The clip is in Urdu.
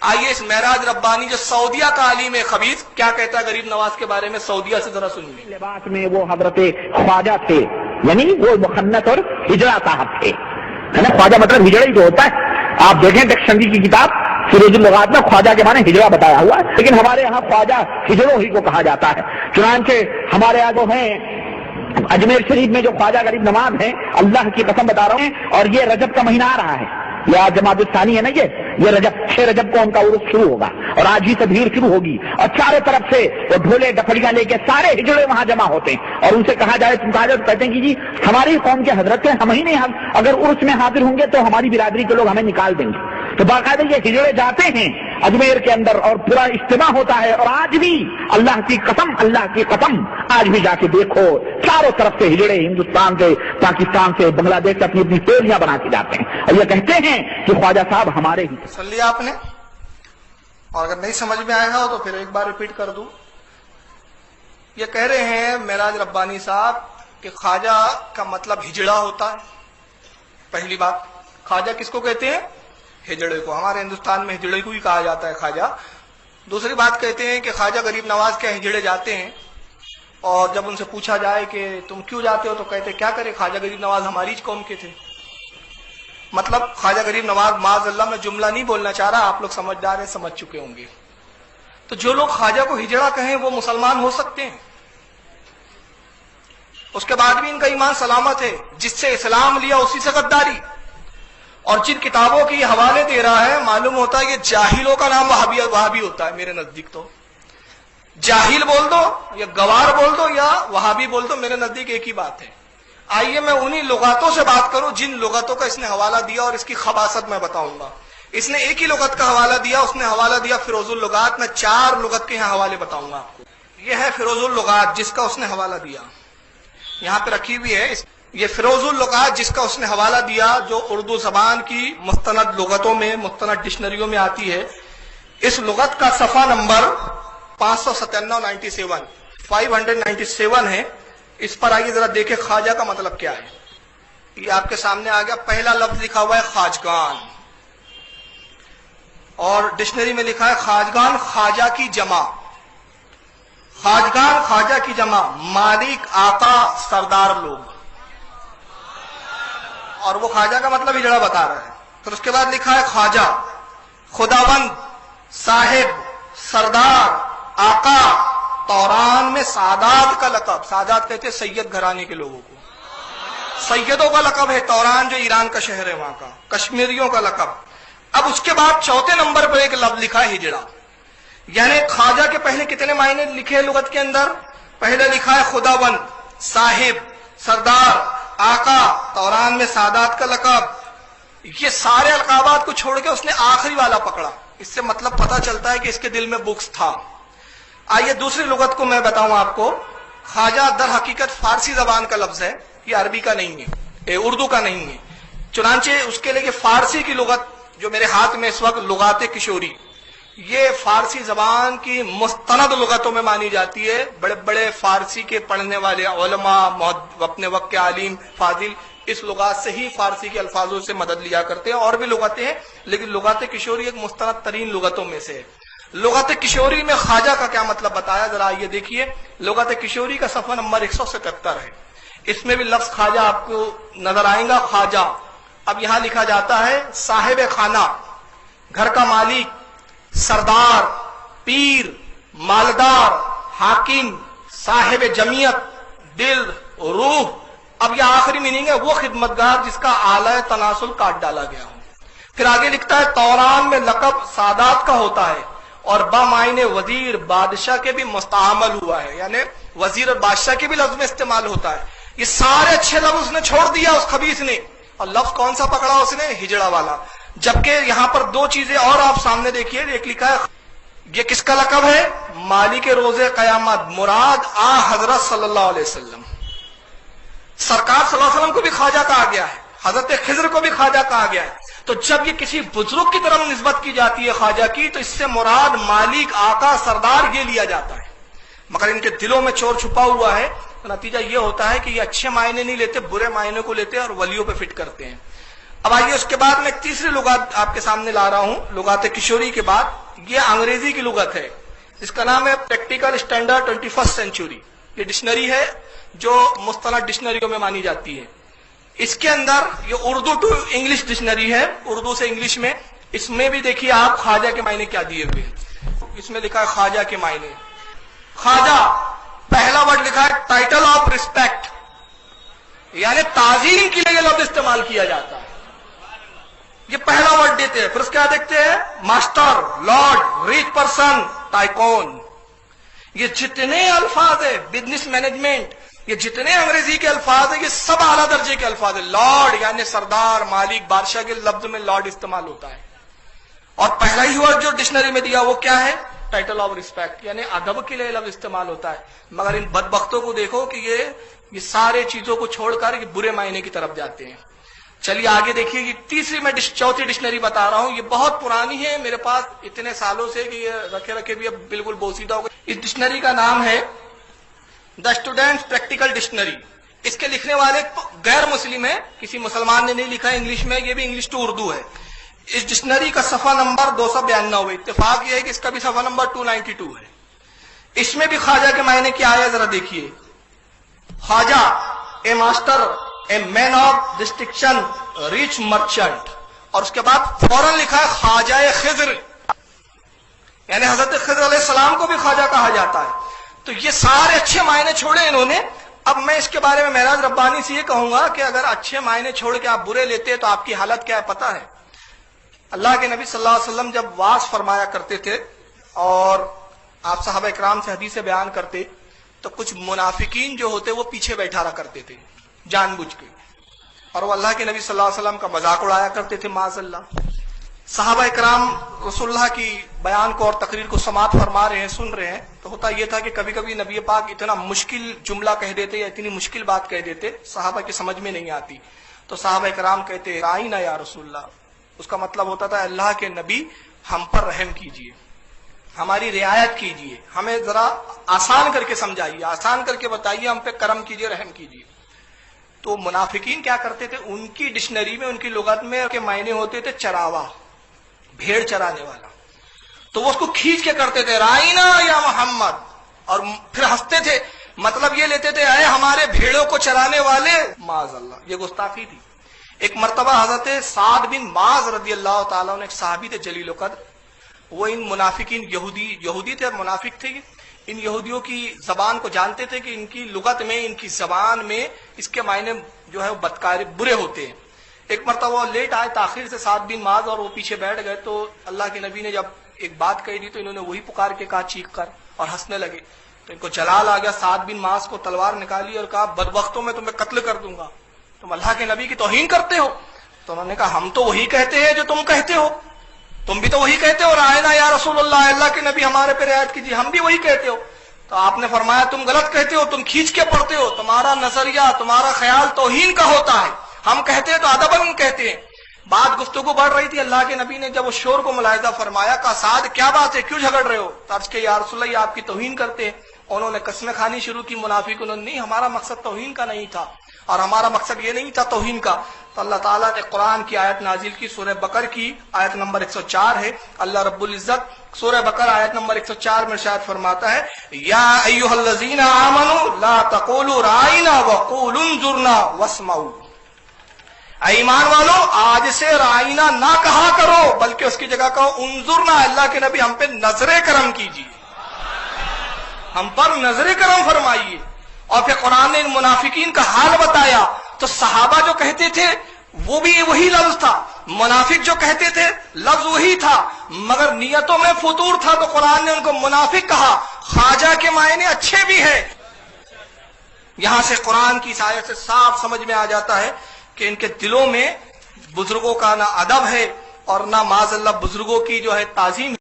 آئیے اس معراج ربانی جو سعودیہ کا عالم خبیث کیا کہتا ہے غریب نواز کے بارے میں، سعودیہ سے ذرا سنیے۔ لباس میں وہ حضرت خواجہ تھے، یعنی وہ مخنث اور ہجڑا صاحب تھے، ہے نا۔ خواجہ مطلب ہجڑا ہی تو ہوتا ہے۔ آپ دیکھیں ڈکشنری کی کتاب فیروز اللغات میں خواجہ کے معنی ہجڑا بتایا ہوا ہے، لیکن ہمارے یہاں خواجہ ہجڑوں ہی کو کہا جاتا ہے۔ چنانچہ ہمارے یہاں جو ہیں اجمیر شریف میں جو خواجہ غریب نواز ہیں، اللہ کی قسم بتا رہا ہوں، اور یہ رجب کا مہینہ آ رہا ہے، یہ جماعت الثانی ہے نا، یہ رجب 6 رجب کو ان کا عرس شروع ہوگا، اور آج ہی سے بھیڑ شروع ہوگی، اور چاروں طرف سے وہ ڈھولے ڈپڑیاں لے کے سارے ہجڑے وہاں جمع ہوتے ہیں، اور ان سے کہا جائے تم کہا جائے تو کہتے ہیں کہ جی ہماری قوم کے حضرت ہیں، ہم ہی نہیں، اگر عرس میں حاضر ہوں گے تو ہماری برادری کے لوگ ہمیں نکال دیں گے۔ تو باقاعدہ یہ ہجڑے جاتے ہیں اجمیر کے اندر اور پورا اجتماع ہوتا ہے، اور آج بھی اللہ کی قسم آج بھی جا کے دیکھو چاروں طرف سے ہجڑے ہندوستان سے، پاکستان سے، بنگلہ دیش سے اپنی اپنی ٹولیاں بنا کے جاتے ہیں، اور یہ کہتے ہیں کہ خواجہ صاحب ہمارے ہی۔ سن لیا آپ نے؟ اور اگر نہیں سمجھ میں آئے گا تو پھر ایک بار ریپیٹ کر دوں۔ یہ کہہ رہے ہیں معراج ربانی صاحب کہ خواجہ کا مطلب ہجڑا ہوتا ہے۔ پہلی بات، خواجہ کس کو کہتے ہیں؟ ہجڑے کو۔ ہمارے ہندوستان میں ہجڑے کو ہی کہا جاتا ہے خواجہ۔ دوسری بات کہتے ہیں کہ خواجہ غریب نواز کے ہجڑے جاتے ہیں، اور جب ان سے پوچھا جائے کہ تم کیوں جاتے ہو تو کہتے کیا کرے، خواجہ غریب نواز ہماری قوم کے تھے۔ مطلب خواجہ غریب نواز معاذ اللہ میں جملہ نہیں بولنا چاہ رہا، آپ لوگ سمجھدار ہیں، سمجھ چکے ہوں گے۔ تو جو لوگ خواجہ کو ہجڑا کہیں وہ مسلمان ہو سکتے ہیں؟ اس کے بعد بھی ان کا ایمان سلامت ہے۔ جس سے اسلام لیا اسی سے غداری، اور جن کتابوں کی حوالے دے رہا ہے معلوم ہوتا ہے یہ جاہلوں کا نام وہابی ہوتا ہے۔ میرے نزدیک تو جاہل بول دو یا گوار بول دو یا وہابی بول دو، میرے نزدیک ایک ہی بات ہے۔ آئیے میں انہی لغاتوں سے بات کروں جن لغتوں کا اس نے حوالہ دیا، اور اس کی خباثت میں بتاؤں گا۔ اس نے ایک ہی لغت کا حوالہ دیا، اس نے حوالہ دیا فیروز اللغات۔ میں 4 لغت کے یہاں حوالے بتاؤں گا آپ کو۔ یہ ہے فیروز اللغات جس کا اس نے حوالہ دیا، یہاں پہ رکھی ہوئی ہے۔ یہ فیروز اللغات جس کا اس نے حوالہ دیا، جو اردو زبان کی مستند لغتوں میں، مستند ڈکشنریوں میں آتی ہے۔ اس لغت کا صفحہ نمبر 597 ہے۔ اس پر آئیے ذرا دیکھیں خواجہ کا مطلب کیا ہے۔ یہ آپ کے سامنے آ گیا، پہلا لفظ لکھا ہوا ہے خواجگان، اور ڈکشنری میں لکھا ہے خواجگان خواجہ کی جمع۔ خواجگان خواجہ کی جمع، مالک، آقا، سردار لوگ، اور وہ خواجہ کا مطلب ہجڑا بتا رہا ہے۔ پھر اس کے بعد لکھا ہے خواجہ، خداوند، صاحب، سردار، آقا، توران میں سادات کا لقب۔ سادات کہتے ہیں سید گھرانے کے لوگوں کو، سیدوں کا لقب ہے۔ توران جو ایران کا شہر ہے وہاں کا، کشمیریوں کا لقب۔ اب اس کے بعد چوتھے نمبر پر ایک لفظ لکھا ہے ہجڑا، یعنی خواجہ کے پہلے کتنے معنی لکھے ہیں لغت کے اندر؟ پہلے لکھا ہے خداوند، صاحب، سردار، آقا، توران میں سادات کا لقب۔ یہ سارے القابات کو چھوڑ کے اس نے آخری والا پکڑا۔ اس سے مطلب پتہ چلتا ہے کہ اس کے دل میں بغض تھا۔ آئیے دوسری لغت کو میں بتاؤں آپ کو۔ خواجہ در حقیقت فارسی زبان کا لفظ ہے، یہ عربی کا نہیں ہے، اردو کا نہیں ہے۔ چنانچہ اس کے لیے فارسی کی لغت جو میرے ہاتھ میں اس وقت لغات کشوری، یہ فارسی زبان کی مستند لغتوں میں مانی جاتی ہے۔ بڑے بڑے فارسی کے پڑھنے والے علماء، اپنے وقت کے عالم فاضل اس لغات سے ہی فارسی کے الفاظوں سے مدد لیا کرتے ہیں۔ اور بھی لغتیں ہیں، لیکن لغات کشوری ایک مستند ترین لغتوں میں سے ہے۔ لغت کشوری میں خواجہ کا کیا مطلب بتایا، ذرا یہ دیکھیے۔ لغت کشوری کا صفحہ نمبر 177 ہے، اس میں بھی لفظ خواجہ آپ کو نظر آئے گا، خواجہ۔ اب یہاں لکھا جاتا ہے صاحب خانہ، گھر کا مالک، سردار، پیر، مالدار، حاکم، صاحب جمعیت، دل، روح۔ اب یہ آخری میننگ ہے، وہ خدمتگار جس کا آلہ تناسل کاٹ ڈالا گیا ہو۔ پھر آگے لکھتا ہے توران میں لقب سادات کا ہوتا ہے، اور بامعنی وزیر، بادشاہ کے بھی مستعمل ہوا ہے، یعنی وزیر اور بادشاہ کے بھی لفظ میں استعمال ہوتا ہے۔ یہ سارے اچھے لفظ اس نے چھوڑ دیا اس خبیث نے، اور لفظ کون سا پکڑا اس نے؟ ہجڑا والا۔ جبکہ یہاں پر 2 چیزیں اور آپ سامنے دیکھیے۔ ایک لکھا ہے یہ کس کا لقب ہے؟ مالک روز قیامت، مراد آ حضرت صلی اللہ علیہ وسلم۔ سرکار صلی اللہ علیہ وسلم کو بھی خواجہ کہا گیا ہے، حضرت خضر کو بھی خواجہ کہا گیا ہے۔ تو جب یہ کسی بزرگ کی طرف نسبت کی جاتی ہے خواجہ کی، تو اس سے مراد مالک، آقا، سردار یہ لیا جاتا ہے۔ مگر ان کے دلوں میں چور چھپا ہوا ہے، تو نتیجہ یہ ہوتا ہے کہ یہ اچھے معنی نہیں لیتے، برے معنی کو لیتے اور ولیوں پہ فٹ کرتے ہیں۔ اب آئیے اس کے بعد میں ایک تیسری لغت آپ کے سامنے لا رہا ہوں، لغات کشوری کے بعد. یہ انگریزی کی لغت ہے، اس کا نام ہے پریکٹیکل اسٹینڈرڈ 21 سینچری. یہ ڈکشنری ہے جو مصطلح ڈکشنریوں میں مانی جاتی ہے. اس کے اندر یہ اردو ٹو انگلش ڈکشنری ہے، اردو سے انگلش میں. اس میں بھی دیکھیے آپ خواجہ کے معنی کیا دیے ہوئے ہیں. اس میں لکھا ہے خواجہ کے معنی. خواجہ پہلا ورڈ لکھا ہے ٹائٹل آف ریسپیکٹ، یعنی تعظیم کے لیے یہ لفظ استعمال کیا جاتا ہے. یہ پہلا ورڈ دیتے ہیں. پھر اس کے بعد دیکھتے ہیں master, lord, reach person, tycoon. یہ جتنے الفاظ ہیں، بزنس مینجمنٹ، یہ جتنے انگریزی کے الفاظ ہیں یہ سب اعلیٰ درجے کے الفاظ ہیں. لارڈ یعنی سردار، مالک، بادشاہ کے لفظ میں لارڈ استعمال ہوتا ہے. اور پہلا ہی ورڈ جو ڈکشنری میں دیا وہ کیا ہے؟ ٹائٹل آف ریسپیکٹ، یعنی ادب کے لیے لفظ استعمال ہوتا ہے. مگر ان بدبختوں کو دیکھو کہ یہ سارے چیزوں کو چھوڑ کر یہ برے معنی کی طرف جاتے ہیں. چلیے آگے دیکھیے. یہ تیسری میں چوتھی ڈکشنری بتا رہا ہوں. یہ بہت پرانی ہے، میرے پاس اتنے سالوں سے کہ یہ رکھے بھی اب بالکل بوسیدہ ہو گئی. اس ڈکشنری کا نام ہے دا اسٹوڈینٹس پریکٹیکل ڈکشنری. اس کے لکھنے والے غیر مسلم ہیں، کسی مسلمان نے نہیں لکھا ہے انگلش میں. یہ بھی انگلش ٹو اردو ہے. اس ڈکشنری کا صفحہ نمبر 292. اتفاق یہ ہے کہ اس کا بھی صفحہ نمبر 292 ہے. اس میں بھی خواجہ کے معنی کیا آیا ذرا دیکھیے. Khwaja a master, a man of distinction, rich merchant. اور اس کے بعد فوراً لکھا ہے خواجہ خضر، یعنی حضرت خضر علیہ السلام کو بھی خواجہ کہا جاتا ہے. تو یہ سارے اچھے معنی چھوڑے انہوں نے. اب میں اس کے بارے میں معراج ربانی سے یہ کہوں گا کہ اگر اچھے معنی چھوڑ کے آپ برے لیتے تو آپ کی حالت کیا ہے پتہ ہے؟ اللہ کے نبی صلی اللہ علیہ وسلم جب واعظ فرمایا کرتے تھے اور آپ صحابہ اکرام سے حدیثیں بیان کرتے تو کچھ منافقین جو ہوتے وہ پیچھے بیٹھا رہا کرتے تھے جان بوجھ کے، اور وہ اللہ کے نبی صلی اللہ علیہ وسلم کا مذاق اڑایا کرتے تھے معاذ اللہ. صحابہ اکرام رسول اللہ کی بیان کو اور تقریر کو سماعت فرما رہے ہیں، سن رہے ہیں. تو ہوتا یہ تھا کہ کبھی کبھی نبی پاک اتنا مشکل جملہ کہہ دیتے یا اتنی مشکل بات کہہ دیتے صحابہ کی سمجھ میں نہیں آتی. تو صحابہ اکرام کہتے رائنا یا رسول اللہ. اس کا مطلب ہوتا تھا اللہ کے نبی ہم پر رحم کیجئے، ہماری رعایت کیجئے، ہمیں ذرا آسان کر کے سمجھائیے، آسان کر کے بتائیے، ہم پہ کرم کیجئے، رحم کیجئے. تو منافقین کیا کرتے تھے؟ ان کی ڈکشنری میں، ان کی لغت میں کے معنی ہوتے تھے چراوا، بھیڑ چرانے والا. تو وہ اس کو کھینچ کے کرتے تھے رائنا یا محمد، اور پھر ہنستے تھے. مطلب یہ لیتے تھے اے ہمارے بھیڑوں کو چرانے والے. معاذ اللہ، یہ گستاخی تھی. ایک مرتبہ حضرت سعد بن معاذ رضی اللہ تعالیٰ عنہ ایک صحابی تھے جلیل القدر. وہ ان منافقین یہودی تھے، منافق تھے. ان یہودیوں کی زبان کو جانتے تھے کہ ان کی لغت میں، ان کی زبان میں اس کے معنی جو ہے وہ بدکار برے ہوتے ہیں. ایک مرتبہ وہ لیٹ آئے تاخیر سے سعد بن معاذ، اور وہ پیچھے بیٹھ گئے. تو اللہ کے نبی نے جب ایک بات کہی دی تو انہوں نے وہی پکار کے کہا چیخ کر، اور ہنسنے لگے. تو ان کو جلال آ گیا. سعد بن معاذ کو تلوار نکالی اور کہا بدبختوں میں تمہیں قتل کر دوں گا، تم اللہ کے نبی کی توہین کرتے ہو. تو انہوں نے کہا ہم تو وہی کہتے ہیں جو تم کہتے ہو، تم بھی تو وہی کہتے ہو رائنا یا رسول اللہ، اللہ کے نبی ہمارے پہ رعایت کیجیے، ہم بھی وہی کہتے ہو. تو آپ نے فرمایا تم غلط کہتے ہو، تم کھینچ کے پڑھتے ہو، تمہارا نظریہ، تمہارا خیال توہین کا ہوتا ہے. ہم کہتے ہیں تو ادباً کہتے ہیں. بات گفتگو بڑھ رہی تھی. اللہ کے نبی نے جب وہ شور کو ملاحظہ فرمایا کہا سعد کیا بات ہے، کیوں جھگڑ رہے ہو؟ عرض کہ یا رسول اللہ یہ آپ کی توہین کرتے ہیں. انہوں نے قسمیں کھانی شروع کی. منافق انہوں نے نہیں، ہمارا مقصد توہین کا نہیں تھا، اور ہمارا مقصد یہ نہیں تھا توہین کا. تو اللہ تعالیٰ نے قرآن کی آیت نازل کی، سورہ بقر کی آیت نمبر 104 ہے. اللہ رب العزت سورہ بقر آیت نمبر 104 میں ارشاد فرماتا ہے یا ایھا الذین آمنوا لا تقولوا رائنا وقولوا انظرنا واسمعوا. اے ایمان والو آج سے رائنا نہ کہا کرو، بلکہ اس کی جگہ کہو انظرنا. اللہ کے نبی ہم پہ نظر کرم کیجیے، ہم پر نظر کرم فرمائیے. اور پھر قرآن نے ان منافقین کا حال بتایا. تو صحابہ جو کہتے تھے وہ بھی وہی لفظ تھا، منافق جو کہتے تھے لفظ وہی تھا، مگر نیتوں میں فطور تھا. تو قرآن نے ان کو منافق کہا. خواجہ کے معنی اچھے بھی ہیں. یہاں سے قرآن کی اس آیت سے صاف سمجھ میں آ جاتا ہے کہ ان کے دلوں میں بزرگوں کا نہ ادب ہے اور نہ معاذ اللہ بزرگوں کی جو ہے تعظیم